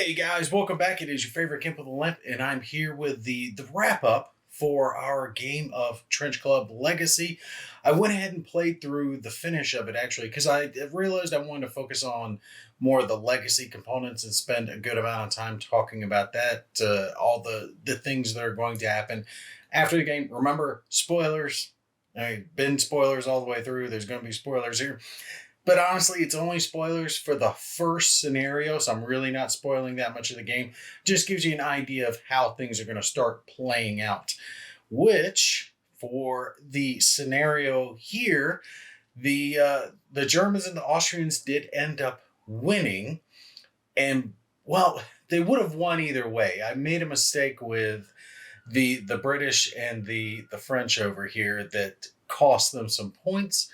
Hey guys, welcome back. It is your favorite Gimp with a Limp, and I'm here with the wrap up for our game of Trench Club Legacy. I went ahead and played through the finish of it actually because I realized I wanted to focus on more of the legacy components and spend a good amount of time talking about that, all the things that are going to happen after the game. Remember, spoilers. Been spoilers all the way through. There's going to be spoilers here. But honestly, it's only spoilers for the first scenario, so I'm really not spoiling that much of the game. Just gives you an idea of how things are going to start playing out. Which, for the scenario here, the Germans and the Austrians did end up winning. And, well, they would have won either way. I made a mistake with the British and the French over here that cost them some points.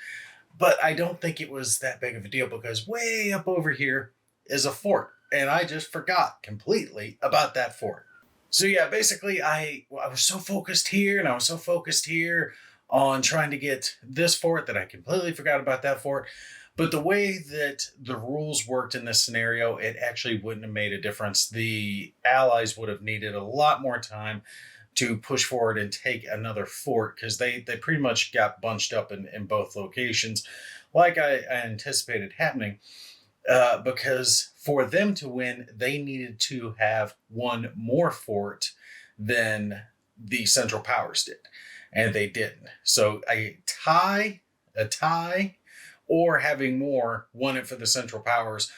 But I don't think it was that big of a deal because way up over here is a fort. And I just forgot completely about that fort. So yeah, basically I was so focused here and I was so focused here on trying to get this fort that I completely forgot about that fort. But the way that the rules worked in this scenario, it actually wouldn't have made a difference. The Allies would have needed a lot more time to push forward and take another fort because they pretty much got bunched up in both locations like I anticipated happening, because for them to win, they needed to have one more fort than the Central Powers did, and they didn't. So a tie, or having more won it for the Central Powers,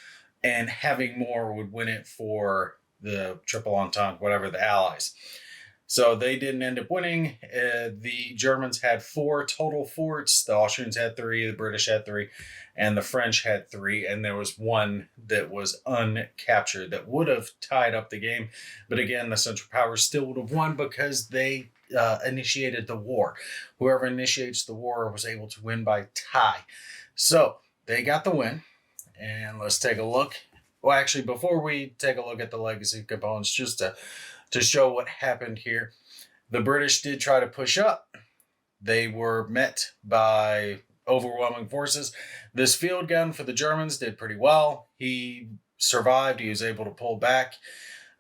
and having more would win it for the Triple Entente, whatever, the Allies. So they didn't end up winning. The Germans had 4 total forts. The Austrians had 3, the British had 3, and the French had 3. And there was one that was uncaptured that would have tied up the game. But again, the Central Powers still would have won because they initiated the war. Whoever initiates the war was able to win by tie. So they got the win. And let's take a look. Well, actually, before we take a look at the legacy components, just to show what happened here. The British did try to push up. They were met by overwhelming forces. This field gun for the Germans did pretty well. He survived. He was able to pull back.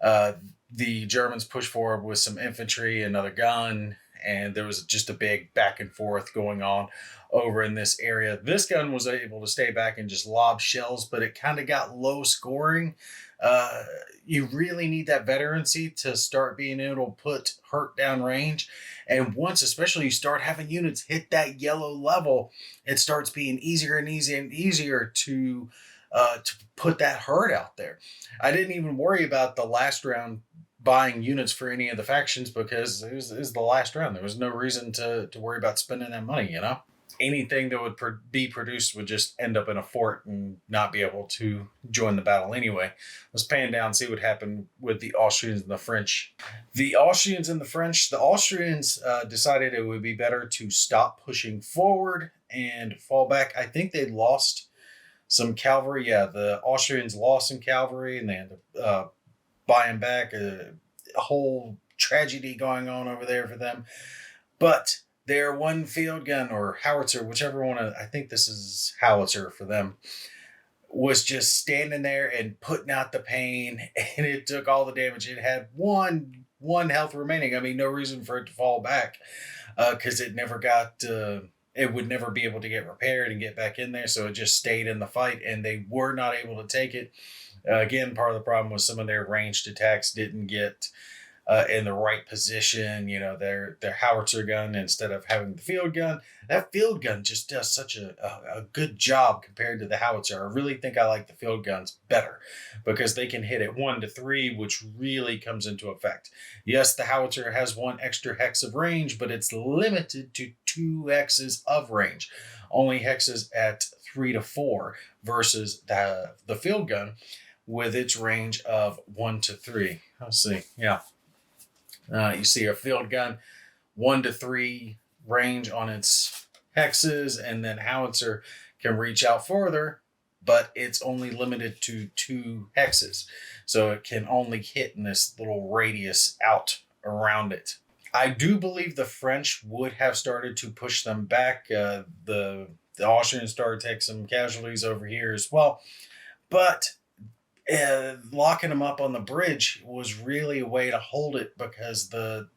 The Germans pushed forward with some infantry, another gun, and there was just a big back and forth going on over in this area. This gun was able to stay back and just lob shells, but it kind of got low scoring. You really need that veterancy to start being able to put hurt down range. And once, especially, you start having units hit that yellow level, it starts being easier and easier to put that hurt out there. I didn't even worry about the last round buying units for any of the factions because it was the last round. There was no reason to worry about spending that money, you know? Anything that would be produced would just end up in a fort and not be able to join the battle anyway. Let's pan down and see what happened with the Austrians and the French. The Austrians decided it would be better to stop pushing forward and fall back. I think they lost some cavalry. Yeah, the Austrians lost some cavalry and they had to buying back. A whole tragedy going on over there for them. But their one field gun or howitzer, whichever one, I think this is howitzer for them, was just standing there and putting out the pain, and it took all the damage. It had one health remaining. I mean, no reason for it to fall back because it never got... it would never be able to get repaired and get back in there, so it just stayed in the fight, and they were not able to take it. Again, part of the problem was some of their ranged attacks didn't get in the right position. You know, their howitzer gun instead of having the field gun. That field gun just does such a good job compared to the howitzer. I really think I like the field guns better because they can hit at 1 to 3, which really comes into effect. Yes, the howitzer has 1 extra hex of range, but it's limited to 2 hexes of range. Only hexes at 3 to 4 versus the field gun with its range of 1 to 3. Let's see. Yeah. You see a field gun, 1 to 3 range on its hexes, and then howitzer can reach out further, but it's only limited to 2 hexes. So it can only hit in this little radius out around it. I do believe the French would have started to push them back. The Austrians started to take some casualties over here as well. But locking them up on the bridge was really a way to hold it because the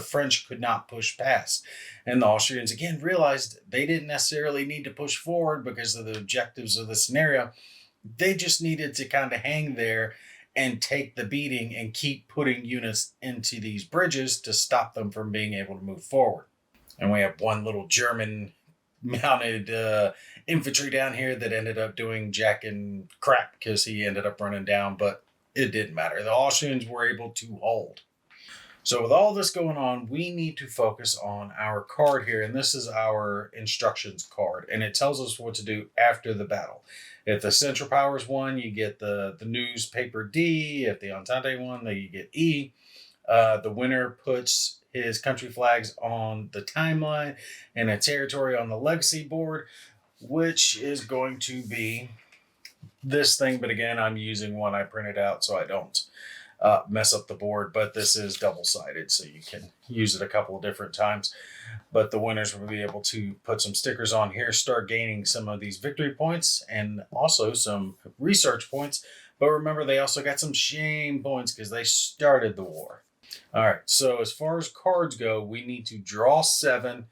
French could not push past. And the Austrians again realized they didn't necessarily need to push forward because of the objectives of the scenario. They just needed to kind of hang there and take the beating and keep putting units into these bridges to stop them from being able to move forward. And we have one little German mounted infantry down here that ended up doing jack and crap because he ended up running down, but it didn't matter. The Austrians were able to hold. So with all this going on, we need to focus on our card here, and this is our instructions card, and it tells us what to do after the battle. If the Central Powers won, you get the newspaper D. If the Entente won, then you get E. The winner puts his country flags on the timeline and a territory on the legacy board, which is going to be this thing. But again, I'm using one I printed out so I don't mess up the board. But this is double-sided, so you can use it a couple of different times. But the winners will be able to put some stickers on here, start gaining some of these victory points and also some research points. But remember, they also got some shame points because they started the war. All right, so as far as cards go, we need to draw 7,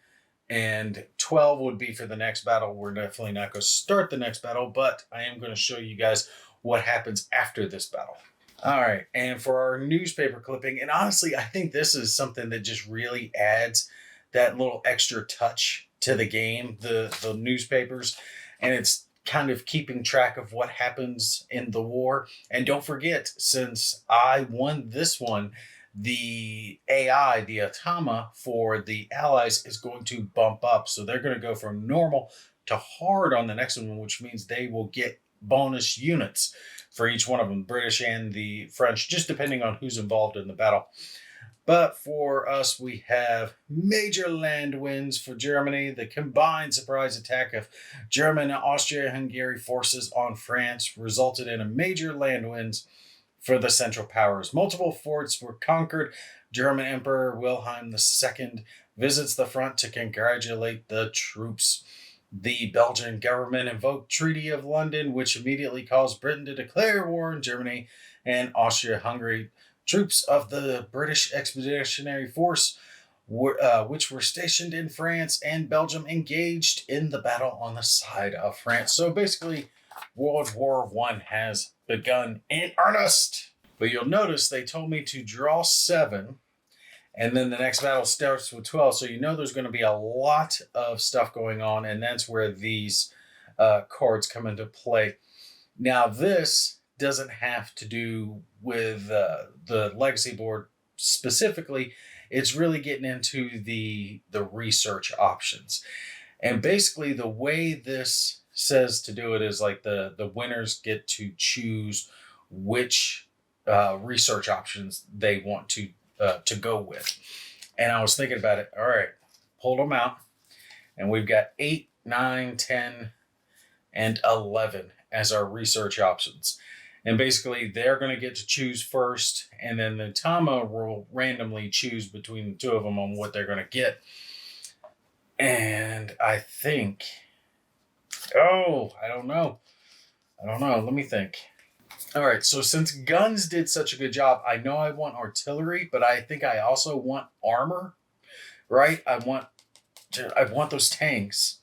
and 12 would be for the next battle. We're definitely not going to start the next battle, but I am going to show you guys what happens after this battle. All right, and for our newspaper clipping, and honestly, I think this is something that just really adds that little extra touch to the game, the newspapers, and it's kind of keeping track of what happens in the war. And don't forget, since I won this one, the AI, the Atama for the allies is going to bump up. So they're going to go from normal to hard on the next one, which means they will get bonus units for each one of them, British and the French, just depending on who's involved in the battle. But for us, we have major land wins for Germany. The combined surprise attack of German and Austria-Hungary forces on France resulted in a major land wins for the Central Powers. Multiple forts were conquered. German Emperor Wilhelm II visits the front to congratulate the troops. The Belgian government invoked Treaty of London, which immediately caused Britain to declare war on Germany and Austria-Hungary. Troops of the British Expeditionary Force, which were stationed in France and Belgium, engaged in the battle on the side of France. So basically, World War I has begun in earnest. But you'll notice they told me to draw 7, and then the next battle starts with 12. So you know there's going to be a lot of stuff going on, and that's where these cards come into play. Now, this doesn't have to do with the legacy board specifically. It's really getting into the research options. And basically the way this says to do it is like the winners get to choose which research options they want to go with. And I was thinking about it. All right, pulled them out, and we've got 8, 9, 10, and 11 as our research options. And basically, they're going to get to choose first, and then the Tama will randomly choose between the two of them on what they're going to get. And I think, I don't know. Let me think. All right, so since guns did such a good job, I know I want artillery, but I think I also want armor, right? I want those tanks.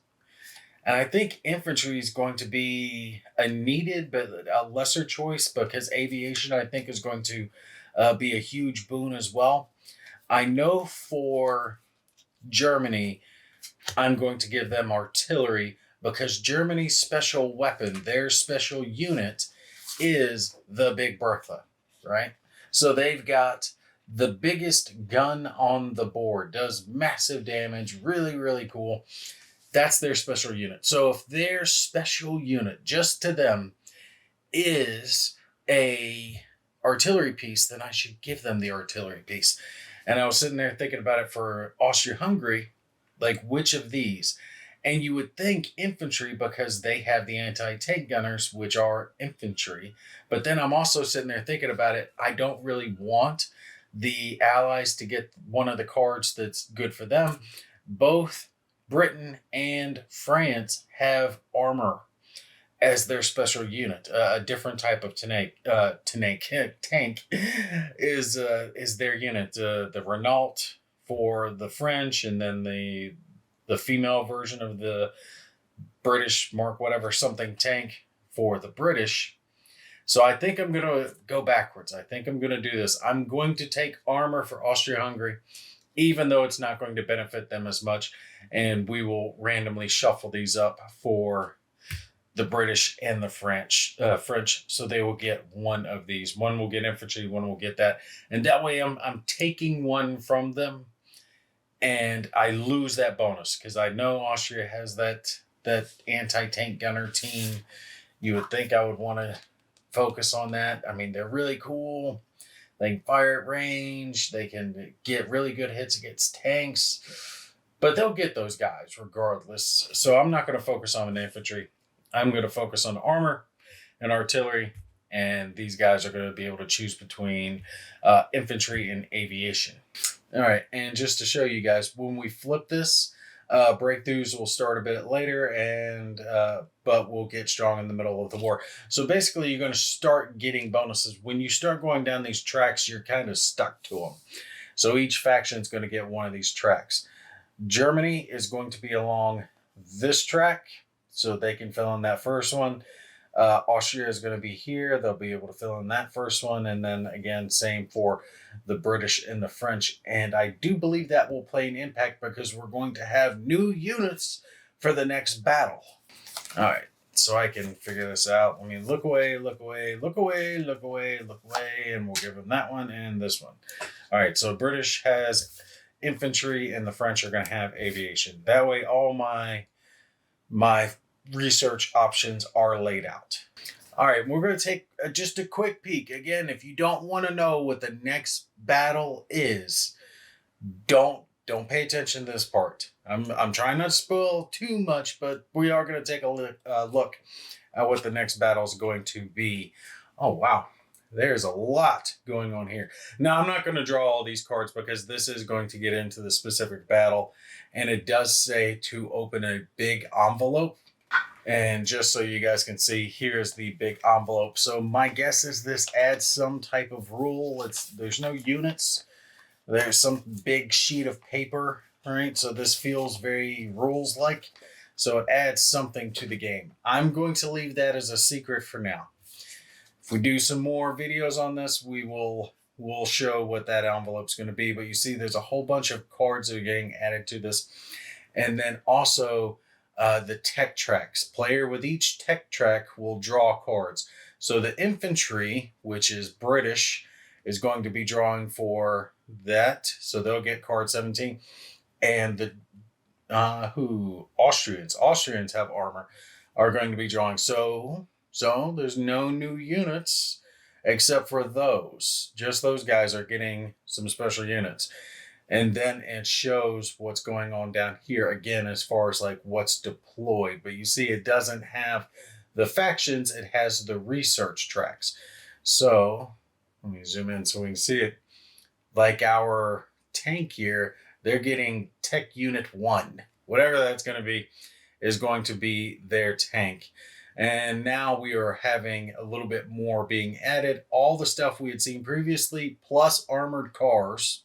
And I think infantry is going to be a needed but a lesser choice because aviation, I think, is going to be a huge boon as well. I know for Germany, I'm going to give them artillery because Germany's special weapon, their special unit, is the Big Bertha, right? So they've got the biggest gun on the board, does massive damage, really, really cool. That's their special unit. So if their special unit, just to them, is a artillery piece, then I should give them the artillery piece. And I was sitting there thinking about it for Austria-Hungary, like which of these? And you would think infantry because they have the anti-tank gunners, which are infantry. But then I'm also sitting there thinking about it. I don't really want the Allies to get one of the cards that's good for them. Both Britain and France have armor. as their special unit. A different type of tank is their unit. The Renault for the French, and then the female version of the British Mark whatever something tank for the British. So I think I'm going to go backwards. I think I'm going to do this. I'm going to take armor for Austria-Hungary, even though it's not going to benefit them as much. And we will randomly shuffle these up for the British and the French. So they will get one of these. One will get infantry, one will get that. And that way I'm taking one from them, and I lose that bonus because I know Austria has that anti-tank gunner team. You would think I would want to focus on that. I mean, they're really cool. They can fire at range. They can get really good hits against tanks, but they'll get those guys regardless. So I'm not going to focus on the infantry. I'm going to focus on armor and artillery, and these guys are going to be able to choose between infantry and aviation. All right, and just to show you guys, when we flip this, breakthroughs will start a bit later, and but we'll get strong in the middle of the war. So basically, you're going to start getting bonuses. When you start going down these tracks, you're kind of stuck to them. So each faction is going to get one of these tracks. Germany is going to be along this track, so they can fill in that first one. Austria is going to be here. They'll be able to fill in that first one. And then again, same for the British and the French. And I do believe that will play an impact because we're going to have new units for the next battle. All right, so I can figure this out. I mean, look away, look away, look away, look away, look away, and we'll give them that one and this one. All right, so British has infantry and the French are going to have aviation. That way, all my research options are laid out. All right, we're going to take just a quick peek. Again, if you don't want to know what the next battle is, don't pay attention to this part. I'm trying not to spoil too much, but we are going to take a look at what the next battle is going to be. Oh, wow. There's a lot going on here. Now, I'm not going to draw all these cards because this is going to get into the specific battle, and it does say to open a big envelope. And just so you guys can see, here's the big envelope. So my guess is this adds some type of rule. There's no units. There's some big sheet of paper, right? So this feels very rules-like. So it adds something to the game. I'm going to leave that as a secret for now. If we do some more videos on this, we'll show what that envelope's going to be. But you see, there's a whole bunch of cards that are getting added to this. And then also the tech tracks. Player with each tech track will draw cards. So the infantry, which is British, is going to be drawing for that. So they'll get card 17. And the Austrians have armor, are going to be drawing. So there's no new units except for those. Just those guys are getting some special units. And then it shows what's going on down here again as far as like what's deployed. But you see it doesn't have the factions, it has the research tracks. So let me zoom in so we can see it. Like our tank here, they're getting Tech Unit 1. Whatever that's going to be is going to be their tank. And now we are having a little bit more being added. All the stuff we had seen previously, plus armored cars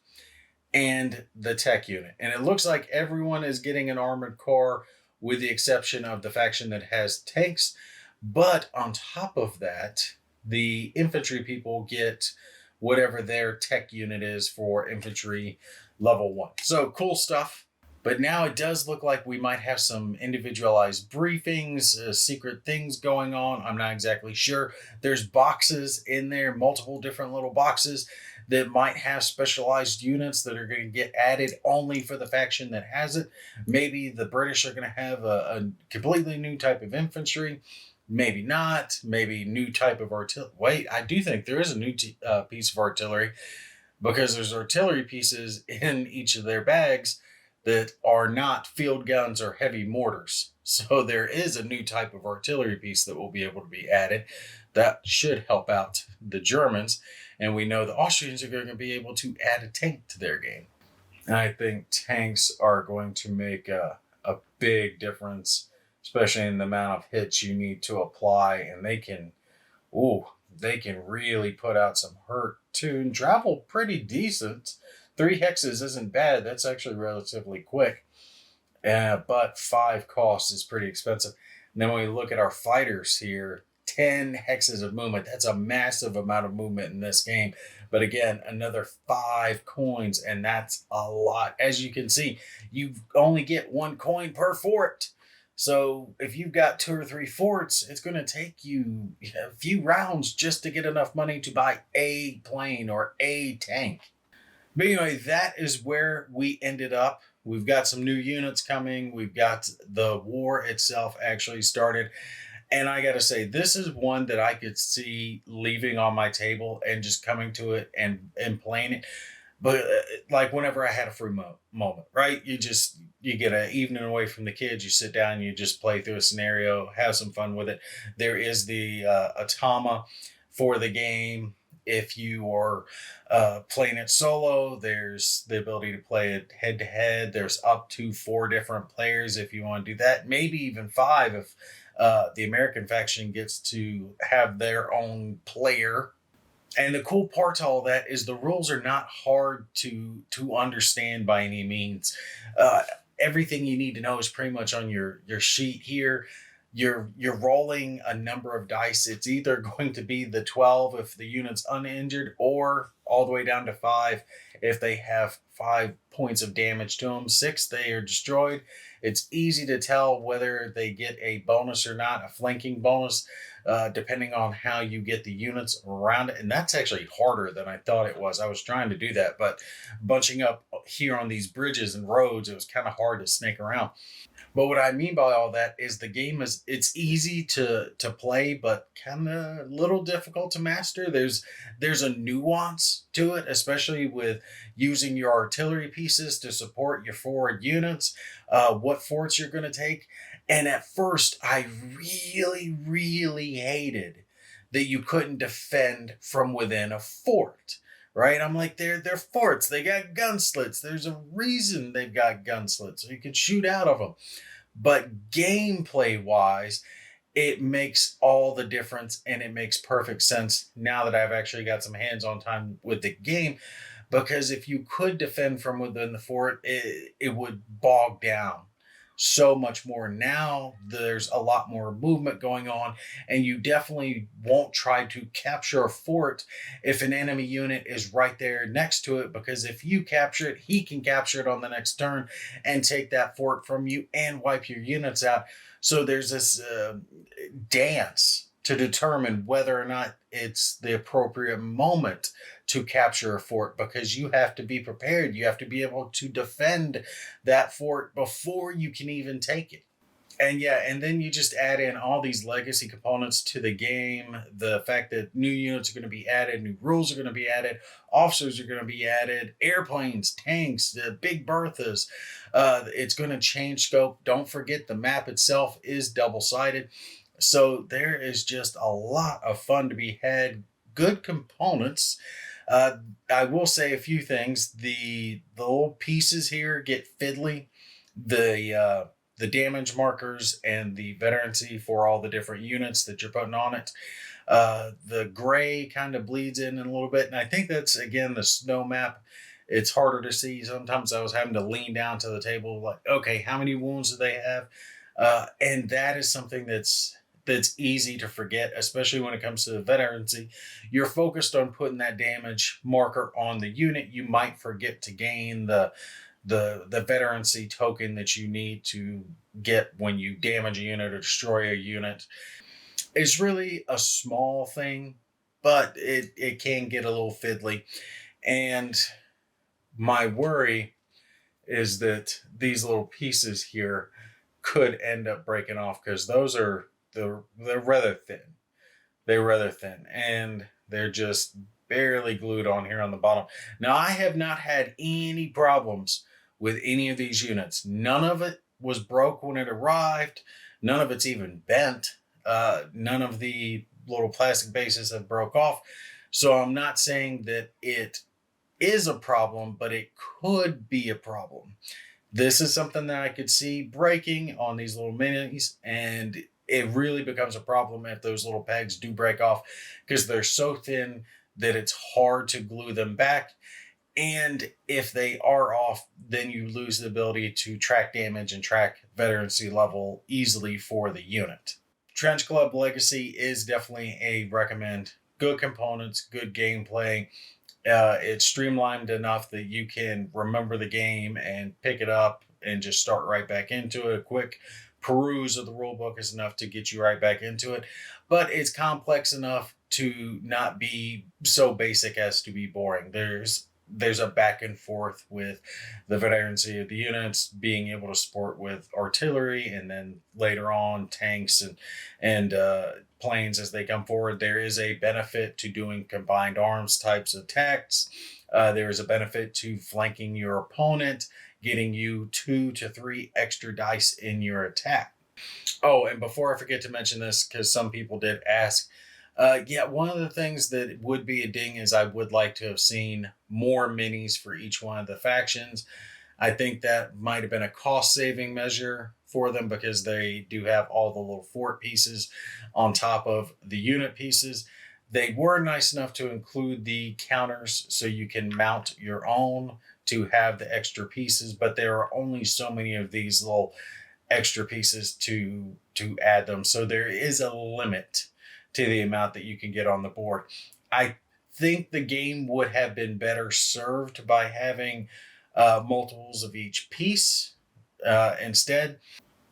and the tech unit. And it looks like everyone is getting an armored car with the exception of the faction that has tanks. But on top of that, the infantry people get whatever their tech unit is for infantry level 1. So cool stuff. But now it does look like we might have some individualized briefings, secret things going on. I'm not exactly sure. There's boxes in there, multiple different little boxes that might have specialized units that are going to get added only for the faction that has it. Maybe the British are going to have a completely new type of infantry. Maybe not. Maybe new type of artillery. Wait, I do think there is a new piece of artillery because there's artillery pieces in each of their bags that are not field guns or heavy mortars. So there is a new type of artillery piece that will be able to be added. That should help out the Germans. And we know the Austrians are going to be able to add a tank to their game. And I think tanks are going to make a big difference especially in the amount of hits you need to apply. And ooh, they can really put out some hurt too and travel pretty decent. 3 hexes isn't bad. That's actually relatively quick. But 5 costs is pretty expensive. And then when we look at our fighters here, 10 hexes of movement. That's a massive amount of movement in this game. But again, another 5 coins, and that's a lot. As you can see, you only get 1 coin per fort. So if you've got 2 or 3 forts, it's going to take you a few rounds just to get enough money to buy a plane or a tank. But anyway, that is where we ended up. We've got some new units coming. We've got the war itself actually started. And I got to say, this is one that I could see leaving on my table and just coming to it and playing it. But like whenever I had a free moment, right? You get an evening away from the kids, you sit down, you just play through a scenario, have some fun with it. There is the Atama for the game. If you are playing it solo, there's the ability to play it head to head. There's up to 4 different players if you want to do that, maybe even 5 if the American faction gets to have their own player. And the cool part to all that is the rules are not hard to understand by any means. Uh, Everything you need to know is pretty much on your sheet here. You're rolling a number of dice. It's either going to be the 12 if the unit's uninjured, or all the way down to 5 if they have 5 points of damage to them. 6, they are destroyed. It's easy to tell whether they get a bonus or not, a flanking bonus, depending on how you get the units around it. And that's actually harder than I thought it was. I was trying to do that, but bunching up here on these bridges and roads, it was kind of hard to snake around. But what I mean by all that is the game it's easy to play, but kind of a little difficult to master. There's a nuance to it, especially with using your artillery pieces to support your forward units, what forts you're going to take. And at first, I really hated that you couldn't defend from within a fort. Right? I'm like, they're forts. They got gun slits. There's a reason they've got gun slits. So you can shoot out of them. But gameplay wise, it makes all the difference and it makes perfect sense now that I've actually got some hands-on time with the game. Because if you could defend from within the fort, it would bog down so much more. Now there's a lot more movement going on, and you definitely won't try to capture a fort if an enemy unit is right there next to it, because if you capture it, he can capture it on the next turn and take that fort from you and wipe your units out. So there's this dance to determine whether or not it's the appropriate moment to capture a fort, because you have to be prepared. You have to be able to defend that fort before you can even take it. And yeah, and then you just add in all these legacy components to the game. The fact that new units are going to be added, new rules are going to be added, officers are going to be added, airplanes, tanks, the big Berthas. It's going to change scope. Don't forget the map itself is double-sided. So there is just a lot of fun to be had. Good components. I will say a few things. The little pieces here get fiddly. The damage markers and the veterancy for all the different units that you're putting on it. The gray kind of bleeds in a little bit, and I think that's again the snow map. It's harder to see. Sometimes I was having to lean down to the table, like, okay, how many wounds do they have? And that is something that's easy to forget, especially when it comes to the veterancy. You're focused on putting that damage marker on the unit. You might forget to gain the veterancy token that you need to get when you damage a unit or destroy a unit. It's really a small thing, but it can get a little fiddly. And my worry is that these little pieces here could end up breaking off, because they're rather thin. They're rather thin, and they're just barely glued on here on the bottom. Now, I have not had any problems with any of these units. None of it was broke when it arrived. None of it's even bent. None of the little plastic bases have broke off. So I'm not saying that it is a problem, but it could be a problem. This is something that I could see breaking on these little minis, and it really becomes a problem if those little pegs do break off because they're so thin that it's hard to glue them back. And if they are off, then you lose the ability to track damage and track veterancy level easily for the unit. Trench Club Legacy is definitely a recommend. Good components, good gameplay. It's streamlined enough that you can remember the game and pick it up and just start right back into it. A quick peruse of the rulebook is enough to get you right back into it, but it's complex enough to not be so basic as to be boring. There's a back and forth with the veterancy of the units being able to support with artillery, and then later on tanks and planes as they come forward. There is a benefit to doing combined arms types of attacks. There is a benefit to flanking your opponent, getting you 2 to 3 extra dice in your attack. Oh, and before I forget to mention this, because some people did ask, yeah, one of the things that would be a ding is I would like to have seen more minis for each one of the factions. I think that might have been a cost saving measure for them because they do have all the little fort pieces on top of the unit pieces. They were nice enough to include the counters so you can mount your own to have the extra pieces, but there are only so many of these little extra pieces to add them. So there is a limit to the amount that you can get on the board. I think the game would have been better served by having multiples of each piece instead,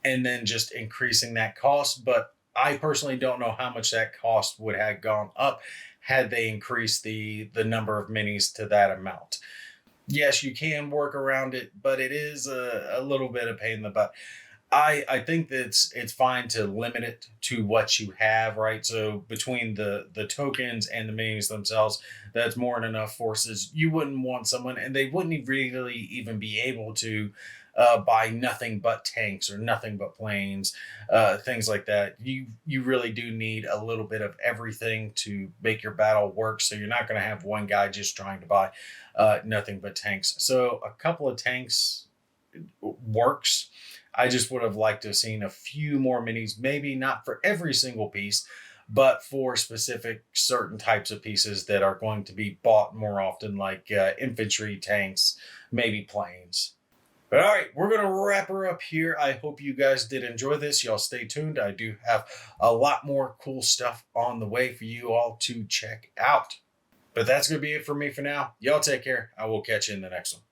and then just increasing that cost. But I personally don't know how much that cost would have gone up had they increased the number of minis to that amount. Yes, you can work around it, but it is a little bit of pain in the butt. I think that it's fine to limit it to what you have, right? So between the tokens and the minis themselves, that's more than enough forces. You wouldn't want someone, and they wouldn't really even be able to buy nothing but tanks or nothing but planes, things like that. You really do need a little bit of everything to make your battle work. So you're not going to have one guy just trying to buy nothing but tanks. So a couple of tanks works. I just would have liked to have seen a few more minis, maybe not for every single piece, but for specific certain types of pieces that are going to be bought more often, like infantry, tanks, maybe planes. But all right, we're going to wrap her up here. I hope you guys did enjoy this. Y'all stay tuned. I do have a lot more cool stuff on the way for you all to check out. But that's going to be it for me for now. Y'all take care. I will catch you in the next one.